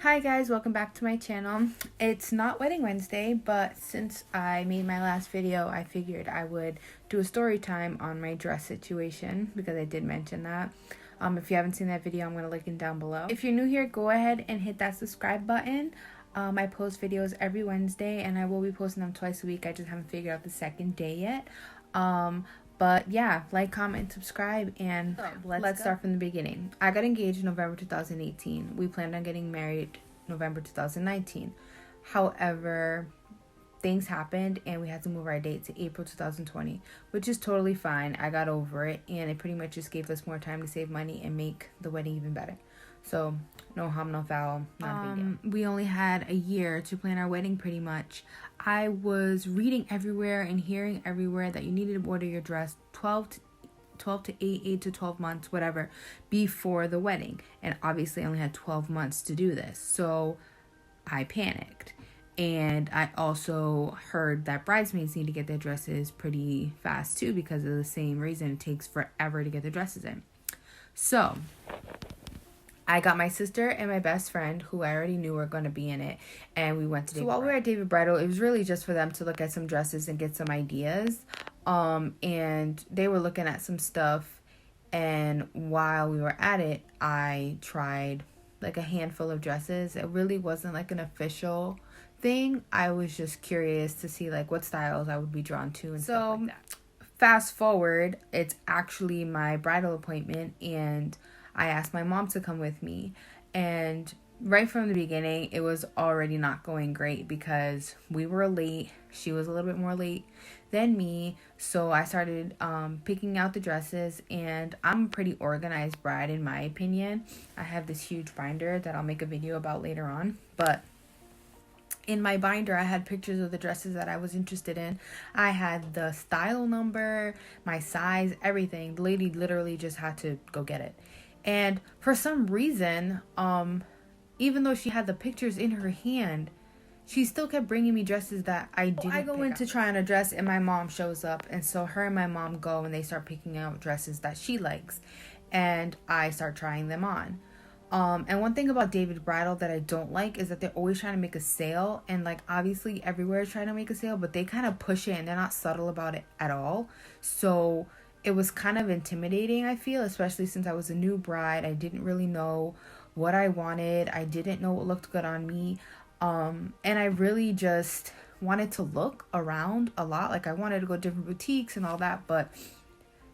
Hi guys, welcome back to my channel. It's not Wedding Wednesday, but since I made my last video, I figured I would do a story time on my dress situation because I did mention that. If you haven't seen that video, I'm going to link it down below. If you're new here, go ahead and hit that subscribe button. I post videos every Wednesday and I will be posting them twice a week. I just haven't figured out the second day yet. But yeah, like, comment, subscribe, and let's start from the beginning. I got engaged in November 2018. We planned on getting married November 2019. However, things happened and we had to move our date to April 2020, which is totally fine. I got over it, and it pretty much just gave us more time to save money and make the wedding even better. So no harm, no foul, not a big deal. We only had a year to plan our wedding pretty much. I was reading everywhere and hearing everywhere that you needed to order your dress 12 to 8 to 12 months, whatever, before the wedding. And obviously I only had 12 months to do this. So I panicked. And I also heard that bridesmaids need to get their dresses pretty fast too, because of the same reason it takes forever to get the dresses in. So I got my sister and my best friend, who I already knew were going to be in it, and we went to David Bridal. So while we were at David Bridal, it was really just for them to look at some dresses and get some ideas. And they were looking at some stuff, and while we were at it, I tried like a handful of dresses. It really wasn't like an official thing. I was just curious to see like what styles I would be drawn to and stuff like that. Fast forward, it's actually my bridal appointment, and I asked my mom to come with me, and right from the beginning it was already not going great because we were late. She was a little bit more late than me, so I started picking out the dresses, and I'm a pretty organized bride in my opinion. I have this huge binder that I'll make a video about later on, but in my binder I had pictures of the dresses that I was interested in. I had the style number, my size, everything. The lady literally just had to go get it. And for some reason, even though she had the pictures in her hand, she still kept bringing me dresses that I didn't. I go in to try on a dress, and my mom shows up, and so her and my mom go and they start picking out dresses that she likes, and I start trying them on. And one thing about David Bridal that I don't like is that they're always trying to make a sale, and like obviously everywhere is trying to make a sale, but they kind of push it and they're not subtle about it at all. So it was kind of intimidating, I feel, especially since I was a new bride. I didn't really know what I wanted. I didn't know what looked good on me. And I really just wanted to look around a lot. Like I wanted to go to different boutiques and all that, but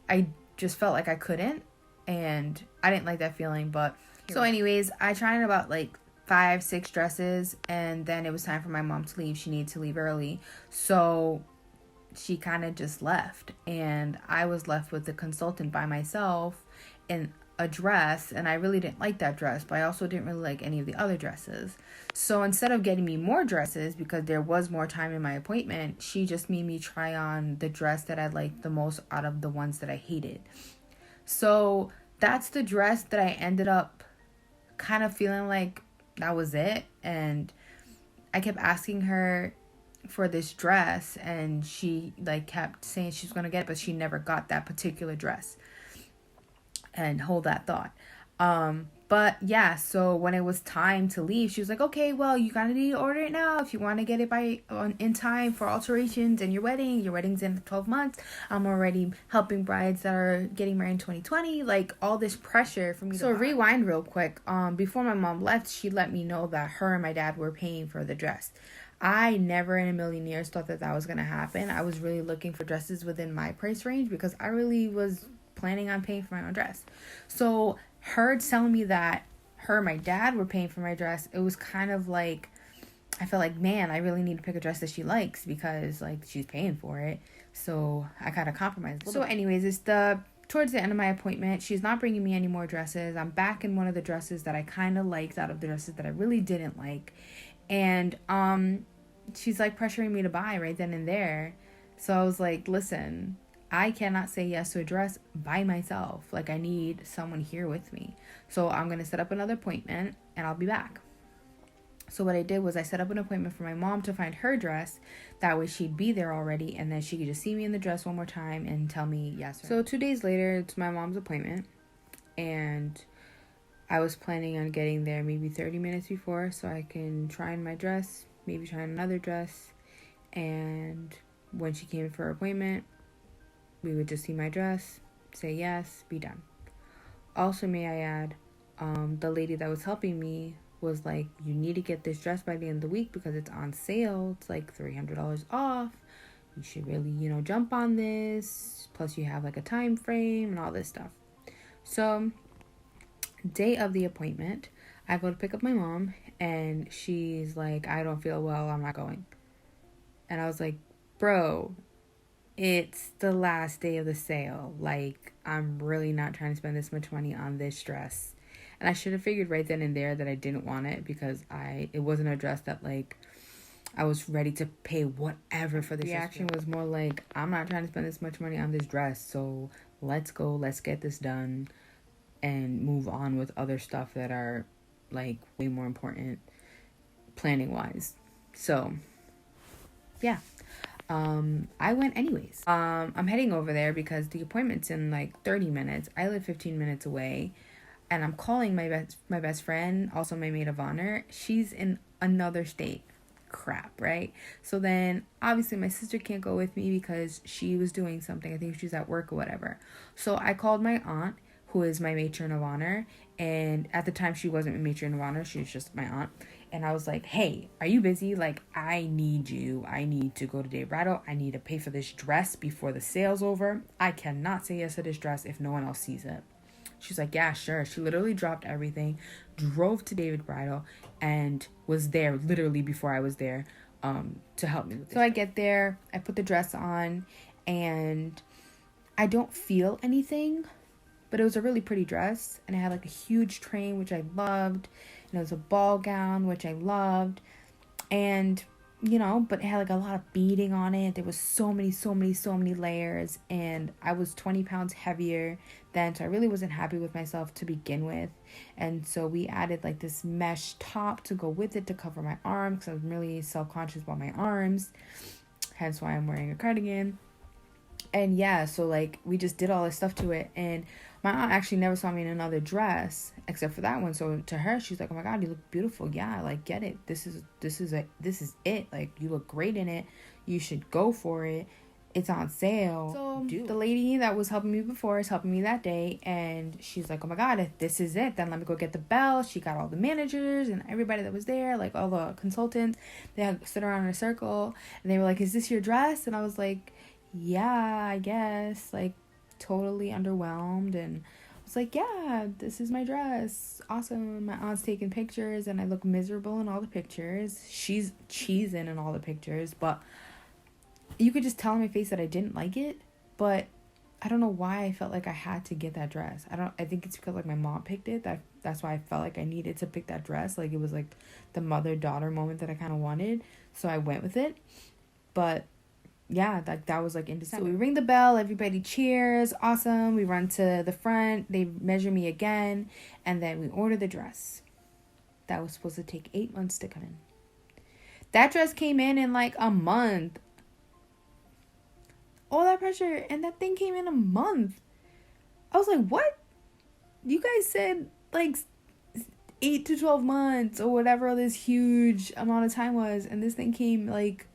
I just felt like I couldn't, and I didn't like that feeling. But so anyways, I tried about like 5-6 dresses, and then it was time for my mom to leave. She needed to leave early. So she kind of just left, and I was left with the consultant by myself in a dress, and I really didn't like that dress, but I also didn't really like any of the other dresses. So instead of getting me more dresses, because there was more time in my appointment, she just made me try on the dress that I liked the most out of the ones that I hated. So that's the dress that I ended up kind of feeling like that was it. And I kept asking her for this dress, and she like kept saying she's gonna get it, but she never got that particular dress. And hold that thought. But yeah, so when it was time to leave, she was like, okay, well, you gotta need to order it now if you want to get it in time for alterations and your wedding's in 12 months. I'm already helping brides that are getting married in 2020, like all this pressure for me. So rewind real quick. Before my mom left, she let me know that her and my dad were paying for the dress. I never in a million years thought that was gonna happen. I was really looking for dresses within my price range because I really was planning on paying for my own dress. So her telling me that her and my dad were paying for my dress, it was kind of like, I felt like, man, I really need to pick a dress that she likes because like she's paying for it. So I kind of compromised. So anyways, it's towards the end of my appointment. She's not bringing me any more dresses. I'm back in one of the dresses that I kind of liked out of the dresses that I really didn't like. And she's like pressuring me to buy right then and there. So I was like, listen, I cannot say yes to a dress by myself. Like I need someone here with me. So I'm going to set up another appointment and I'll be back. So what I did was I set up an appointment for my mom to find her dress. That way she'd be there already, and then she could just see me in the dress one more time and tell me yes or no. So 2 days later, it's my mom's appointment, and I was planning on getting there maybe 30 minutes before so I can try on my dress, maybe try on another dress. And when she came for her appointment, we would just see my dress, say yes, be done. Also, may I add, the lady that was helping me was like, you need to get this dress by the end of the week because it's on sale. It's like $300 off. You should really, jump on this. Plus, you have like a time frame and all this stuff. So, day of the appointment, I go to pick up my mom and she's like, I don't feel well, I'm not going. And I was like, bro, it's the last day of the sale. Like, I'm really not trying to spend this much money on this dress. And I should have figured right then and there that I didn't want it because it wasn't a dress that like I was ready to pay whatever for. The reaction was more like, I'm not trying to spend this much money on this dress, so let's go, let's get this done and move on with other stuff that are like way more important planning wise. So yeah, I went anyways. I'm heading over there because the appointment's in like 30 minutes. I live 15 minutes away, and I'm calling my best friend, also my maid of honor. She's in another state. Crap, right? So then obviously my sister can't go with me because she was doing something. I think she's at work or whatever. So I called my aunt, who is my matron of honor, and at the time she wasn't my matron of honor, she was just my aunt. And I was like, hey, are you busy? Like, I need you. I need to go to Dave Bridal. I need to pay for this dress before the sale's over. I cannot say yes to this dress if no one else sees it. She's like, yeah, sure. She literally dropped everything, drove to David Bridal, and was there literally before I was there to help me with this. So I get there, I put the dress on, and I don't feel anything, but it was a really pretty dress, and it had like a huge train, which I loved, and it was a ball gown, which I loved, and but it had like a lot of beading on it. There was so many layers, and I was 20 pounds heavier then, so I really wasn't happy with myself to begin with. And so we added like this mesh top to go with it to cover my arms because I'm really self-conscious about my arms, hence why I'm wearing a cardigan. And yeah, so like we just did all this stuff to it, and my aunt actually never saw me in another dress except for that one. So to her, she's like, oh my God, you look beautiful. Yeah, like, get it. This is it. Like, you look great in it. You should go for it. It's on sale. So the lady that was helping me before is helping me that day, and she's like, oh my God, if this is it, then let me go get the bell. She got all the managers and everybody that was there, like all the consultants. They had stood around in a circle, and they were like, is this your dress? And I was like, yeah, I guess. Like, totally underwhelmed, and I was like, yeah, this is my dress. Awesome. My aunt's taking pictures, and I look miserable in all the pictures. She's cheesing in all the pictures, but you could just tell on my face that I didn't like it. But I don't know why I felt like I had to get that dress. I think it's because like my mom picked it. That's why I felt like I needed to pick that dress. Like, it was like the mother-daughter moment that I kind of wanted, so I went with it. But yeah, that was like in December. So we ring the bell, everybody cheers, awesome. We run to the front, they measure me again, and then we order the dress. That was supposed to take 8 months to come in. That dress came in like a month. All that pressure, and that thing came in a month. I was like, what? You guys said like 8 to 12 months or whatever this huge amount of time was, and this thing came like,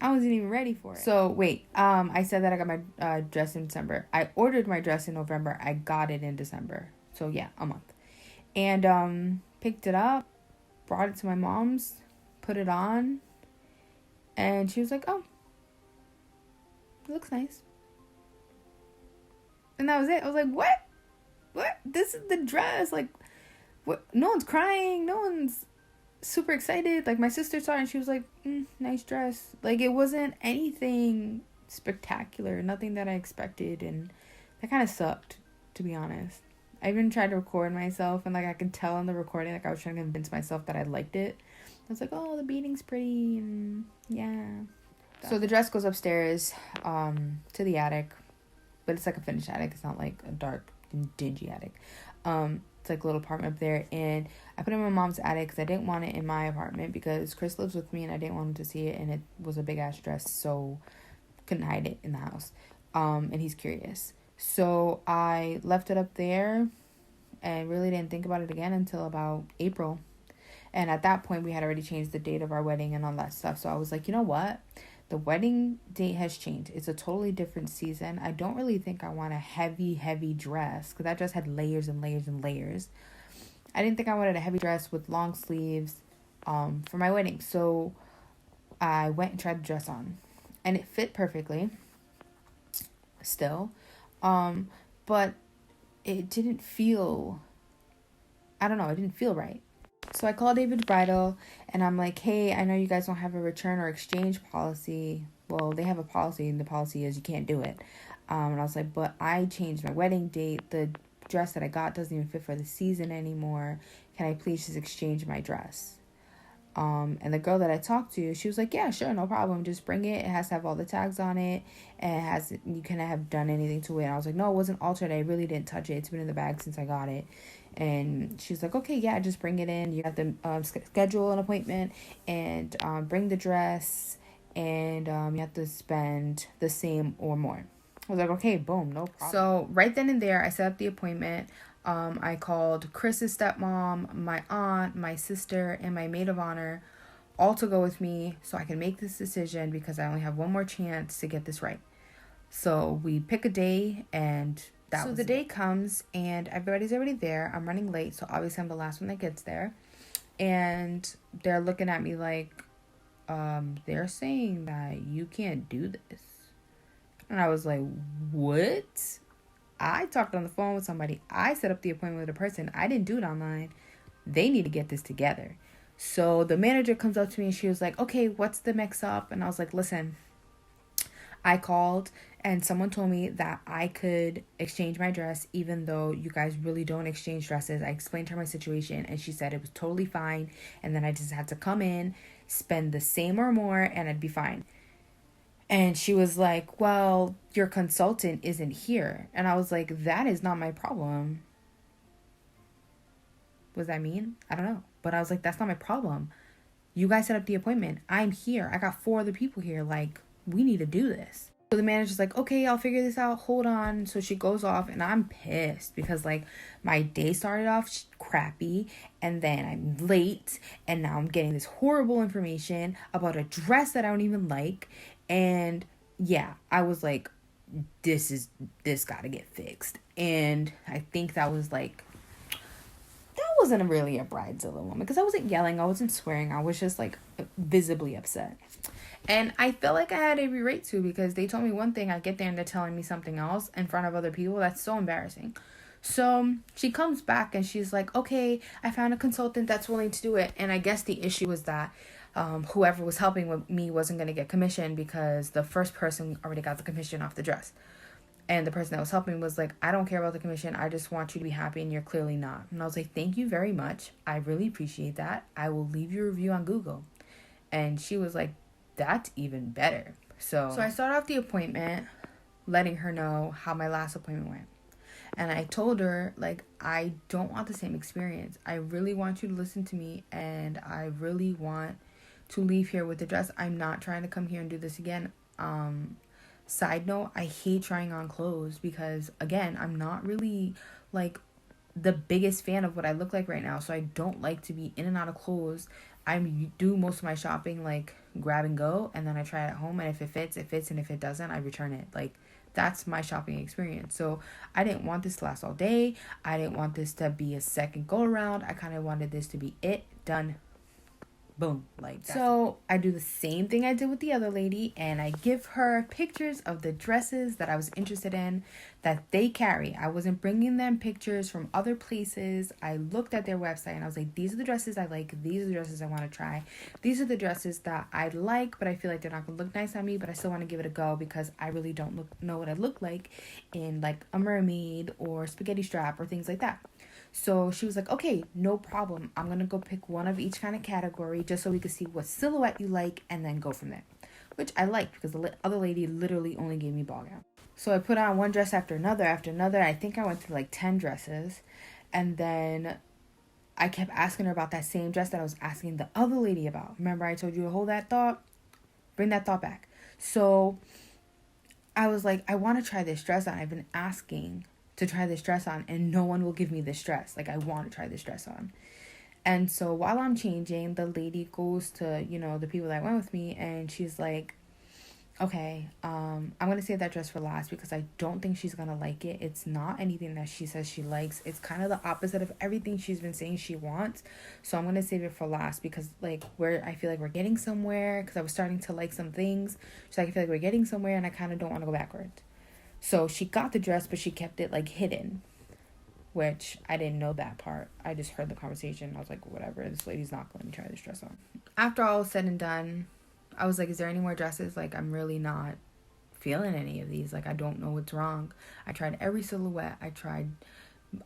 I wasn't even ready for it. So wait, I said that I got my dress in December. I ordered my dress in November. I got it in December. So yeah, a month. And picked it up, brought it to my mom's, put it on, and she was like, oh, it looks nice. And that was it. I was like, what? This is the dress. Like, what? No one's crying. No one's super excited. Like, my sister saw it and she was like, nice dress. Like, it wasn't anything spectacular, nothing that I expected, and that kind of sucked, to be honest. I even tried to record myself, and like I could tell in the recording, like I was trying to convince myself that I liked it. I was like, oh, the beading's pretty, and yeah. So the dress goes upstairs to the attic, but it's like a finished attic. It's not like a dark, dingy attic. It's like a little apartment up there, and I put it in my mom's attic because I didn't want it in my apartment because Chris lives with me and I didn't want him to see it, and it was a big ass dress, so couldn't hide it in the house. And he's curious, so I left it up there, and really didn't think about it again until about April. And at that point, we had already changed the date of our wedding and all that stuff. So I was like, you know what? The wedding date has changed. It's a totally different season. I don't really think I want a heavy, heavy dress because that dress had layers and layers and layers. I didn't think I wanted a heavy dress with long sleeves for my wedding. So I went and tried the dress on. And it fit perfectly still. But it didn't feel, I don't know, it didn't feel right. So I called David's Bridal and I'm like, hey, I know you guys don't have a return or exchange policy. Well, they have a policy and the policy is you can't do it. And I was like, but I changed my wedding date. The dress that I got doesn't even fit for the season anymore. Can I please just exchange my dress? And the girl that I talked to, she was like, yeah, sure, no problem. Just bring it. It has to have all the tags on it. And you can't have done anything to it. And I was like, no, it wasn't altered. I really didn't touch it. It's been in the bag since I got it. And she was like, okay, yeah, just bring it in. You have to schedule an appointment and bring the dress. And you have to spend the same or more. I was like, okay, boom, no problem. So right then and there, I set up the appointment. I called Chris's stepmom, my aunt, my sister, and my maid of honor all to go with me so I can make this decision because I only have one more chance to get this right. So we pick a day and so the day comes and everybody's already there. I'm running late, so obviously I'm the last one that gets there. And they're looking at me like, they're saying that you can't do this. And I was like, what? I talked on the phone with somebody. I set up the appointment with a person. I didn't do it online. They need to get this together. So the manager comes up to me and she was like, okay, what's the mix up? And I was like, listen, I called and someone told me that I could exchange my dress even though you guys really don't exchange dresses. I explained to her my situation and she said it was totally fine. And then I just had to come in, spend the same or more, and I'd be fine. And she was like, well, your consultant isn't here. And I was like, that is not my problem. Was that mean? I don't know. But I was like, that's not my problem. You guys set up the appointment. I'm here. I got 4 other people here. Like, we need to do this. So the manager's like, okay, I'll figure this out. Hold on. So she goes off and I'm pissed because like my day started off crappy and then I'm late and now I'm getting this horrible information about a dress that I don't even like. And yeah, I was like, this gotta get fixed. And I think that wasn't really a bridezilla moment because I wasn't yelling, I wasn't swearing, I was just like visibly upset. And I felt like I had every right to because they told me one thing, I get there and they're telling me something else in front of other people. That's so embarrassing. So she comes back and she's like, okay, I found a consultant that's willing to do it. And I guess the issue was that whoever was helping with me wasn't going to get commission because the first person already got the commission off the dress. And the person that was helping was like, I don't care about the commission. I just want you to be happy and you're clearly not. And I was like, thank you very much. I really appreciate that. I will leave your review on Google. And she was like, that's even better. So I started off the appointment letting her know how my last appointment went. And I told her, like, I don't want the same experience. I really want you to listen to me and I really want to leave here with the dress. I'm not trying to come here and do this again. Side note, I hate trying on clothes because, again, I'm not really, like, the biggest fan of what I look like right now. So I don't like to be in and out of clothes. I do most of my shopping, like, grab and go. And then I try it at home. And if it fits, it fits. And if it doesn't, I return it. Like, that's my shopping experience. So I didn't want this to last all day. I didn't want this to be a second go around. I kind of wanted this to be it, done, boom, like that. So I do the same thing I did with the other lady and I give her pictures of the dresses that I was interested in that they carry. I wasn't bringing them pictures from other places. I looked at their website and I was like, these are the dresses I like. These are the dresses I want to try. These are the dresses that I like, but I feel like they're not going to look nice on me, but I still want to give it a go because I really don't know what I look like in like a mermaid or spaghetti strap or things like that. So she was like, okay, no problem. I'm going to go pick one of each kind of category just so we could see what silhouette you like and then go from there. Which I liked because the other lady literally only gave me ball gown. So I put on one dress after another. I think I went through like 10 dresses. And then I kept asking her about that same dress that I was asking the other lady about. Remember I told you to hold that thought? Bring that thought back. So I was like, I want to try this dress on. I've been asking to try this dress on, and no one will give me this dress. Like, I want to try this dress on. And so while I'm changing, the lady goes to, the people that went with me, and she's like, okay, I'm going to save that dress for last because I don't think she's going to like it. It's not anything that she says she likes. It's kind of the opposite of everything she's been saying she wants. So I'm going to save it for last because, like, I feel like we're getting somewhere, because I was starting to like some things. She's like, I feel like we're getting somewhere, and I kind of don't want to go backwards. So she got the dress, but she kept it, like, hidden, which I didn't know that part. I just heard the conversation. I was like, whatever, this lady's not going to let me try this dress on. After all was said and done, I was like, is there any more dresses? Like, I'm really not feeling any of these. Like, I don't know what's wrong. I tried every silhouette. I tried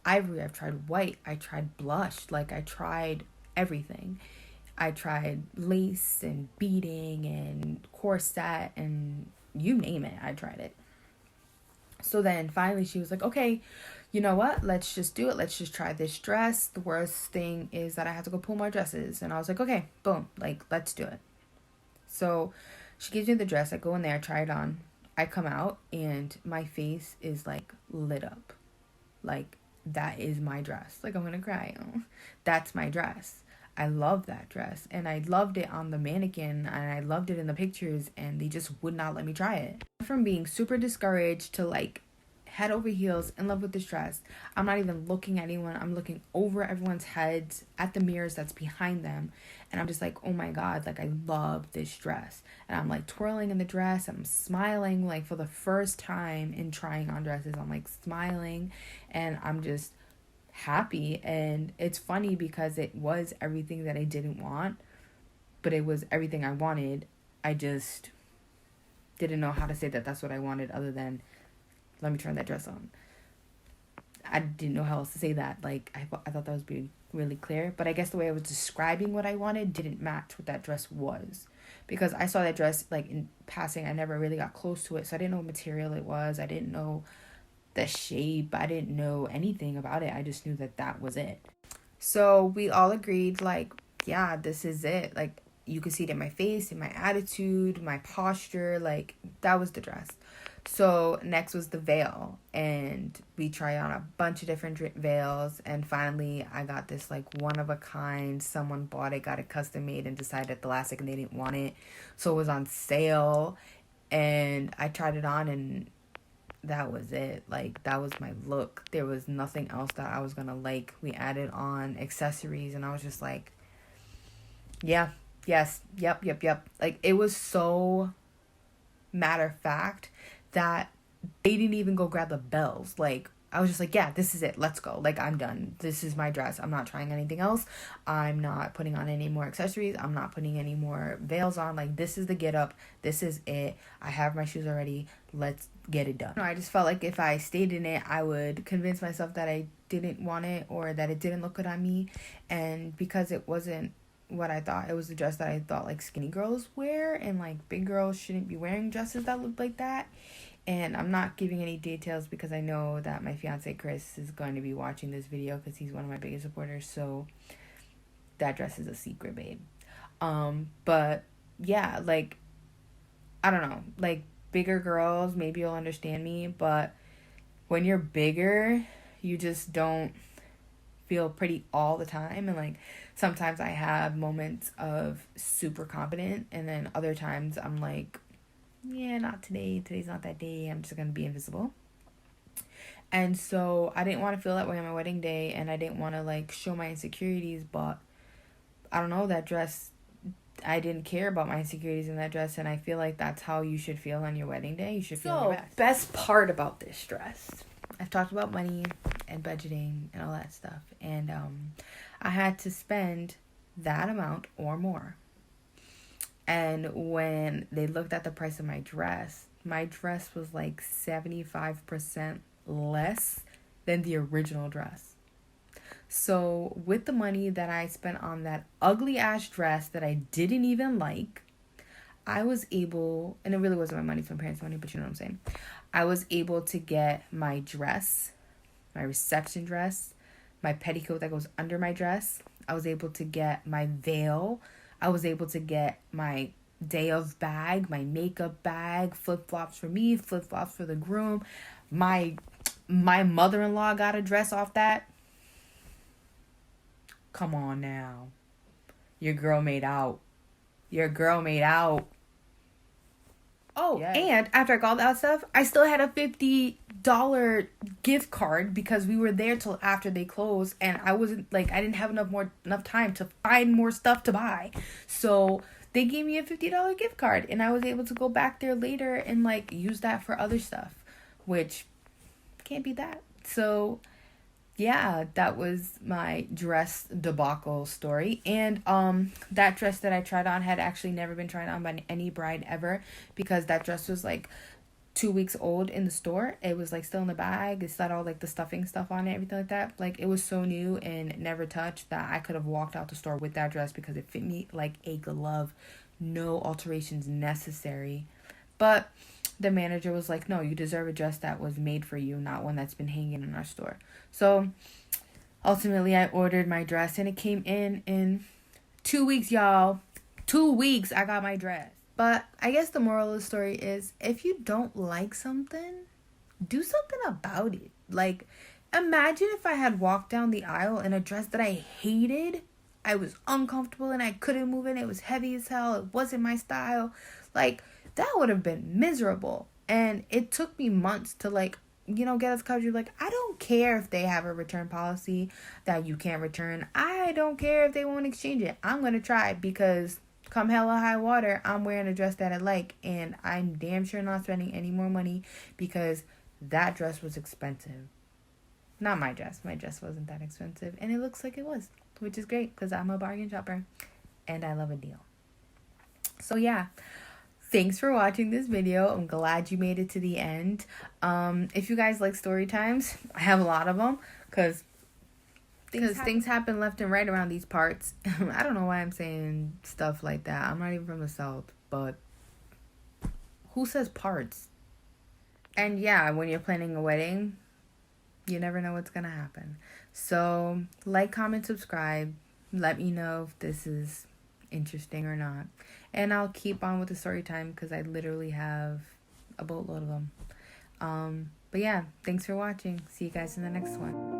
ivory. I've tried white. I tried blush. Like, I tried everything. I tried lace and beading and corset and you name it. I tried it. So then finally she was like, okay, you know what? Let's just do it. Let's just try this dress. The worst thing is that I have to go pull more dresses. And I was like, okay, boom. Like, let's do it. So she gives me the dress. I go in there, try it on. I come out and my face is like lit up. Like, that is my dress. Like, I'm going to cry. That's my dress. I love that dress. And I loved it on the mannequin and I loved it in the pictures, and they just would not let me try it. From being super discouraged to, like, head over heels in love with this dress. I'm not even looking at anyone. I'm looking over everyone's heads at the mirrors that's behind them. And I'm just like, oh my God, like, I love this dress. And I'm like twirling in the dress. I'm smiling, like, for the first time in trying on dresses. I'm like smiling and I'm just happy. And it's funny because it was everything that I didn't want, but it was everything I wanted. I just didn't know how to say that that's what I wanted, other than, let me try that dress on. I didn't know how else to say that. Like, I thought that was being really clear, but I guess the way I was describing what I wanted didn't match what that dress was, because I saw that dress, like, in passing. I never really got close to it, so I didn't know what material it was. I didn't know the shape. I didn't know anything about it. I just knew that that was it. So we all agreed, like, yeah, this is it. Like, you could see it in my face, in my attitude, my posture. Like, that was the dress. So next was the veil, and we tried on a bunch of different veils, and finally I got this, like, one of a kind. Someone bought it, got it custom made, and decided at the last second they didn't want it, so it was on sale, and I tried it on, and that was it. Like, that was my look. There was nothing else that I was gonna like. We added on accessories, and I was just like, yeah, yes, yep. Like, it was so matter of fact that they didn't even go grab the bells. Like, I was just like, yeah, this is it. Let's go. Like, I'm done. This is my dress. I'm not trying anything else. I'm not putting on any more accessories. I'm not putting any more veils on. Like, this is the get up. This is it. I have my shoes already. Let's get it done. I just felt like if I stayed in it, I would convince myself that I didn't want it, or that it didn't look good on me. And because it wasn't what I thought, it was the dress that I thought, like, skinny girls wear, and, like, big girls shouldn't be wearing dresses that look like that. And I'm not giving any details because I know that my fiance Chris is going to be watching this video, because he's one of my biggest supporters. So that dress is a secret, babe. But yeah, like, I don't know, like, bigger girls, maybe you'll understand me, but when you're bigger, you just don't feel pretty all the time. And, like, sometimes I have moments of super confident, and then other times I'm like, yeah, not today. Today's not that day. I'm just going to be invisible. And so I didn't want to feel that way on my wedding day, and I didn't want to, like, show my insecurities, but I don't know, that dress, I didn't care about my insecurities in that dress, and I feel like that's how you should feel on your wedding day. You should feel your best part about this dress. I've talked about money and budgeting and all that stuff, and I had to spend that amount or more. And when they looked at the price of my dress was like 75% less than the original dress. So with the money that I spent on that ugly ass dress that I didn't even like, I was able, and it really wasn't my money, it's my parents' money, but you know what I'm saying, I was able to get my dress, my reception dress, my petticoat that goes under my dress. I was able to get my veil. I was able to get my day of bag, my makeup bag, flip-flops for me, flip-flops for the groom, my my mother-in-law got a dress off that. Come on now. Your girl made out. Your girl made out. Oh, yes. And after I got all that stuff, I still had a $50 gift card because we were there till after they closed, and I didn't have enough time to find more stuff to buy. So they gave me a $50 gift card, and I was able to go back there later and like use that for other stuff, which can't be that. So yeah, that was my dress debacle story. And that dress that I tried on had actually never been tried on by any bride ever, because that dress was like 2 weeks old in the store. It was like still in the bag. It still had all like the stuffing stuff on it, everything like that. Like, it was so new and never touched that I could have walked out the store with that dress because it fit me like a glove. No alterations necessary. But the manager was like, no, you deserve a dress that was made for you, not one that's been hanging in our store. So ultimately I ordered my dress, and it came in 2 weeks, y'all. 2 weeks I got my dress. But I guess the moral of the story is, if you don't like something, do something about it. Like, imagine if I had walked down the aisle in a dress that I hated. I was uncomfortable and I couldn't move in. It was heavy as hell. It wasn't my style. Like, that would have been miserable. And it took me months to get us covered. Like, I don't care if they have a return policy that you can't return. I don't care if they won't exchange it. I'm going to try, because come hell or high water, I'm wearing a dress that I like, and I'm damn sure not spending any more money, because that dress was expensive. Not my dress. My dress wasn't that expensive, and it looks like it was, which is great because I'm a bargain shopper and I love a deal. So yeah. Thanks for watching this video. I'm glad you made it to the end. If you guys like story times, I have a lot of them, because things happen left and right around these parts. I don't know why I'm saying stuff like that. I'm not even from the South, but who says parts? And yeah, when you're planning a wedding, you never know what's gonna happen. So like, comment, subscribe. Let me know if this is interesting or not, and I'll keep on with the story time because I literally have a boatload of them. But yeah, thanks for watching. See you guys in the next one.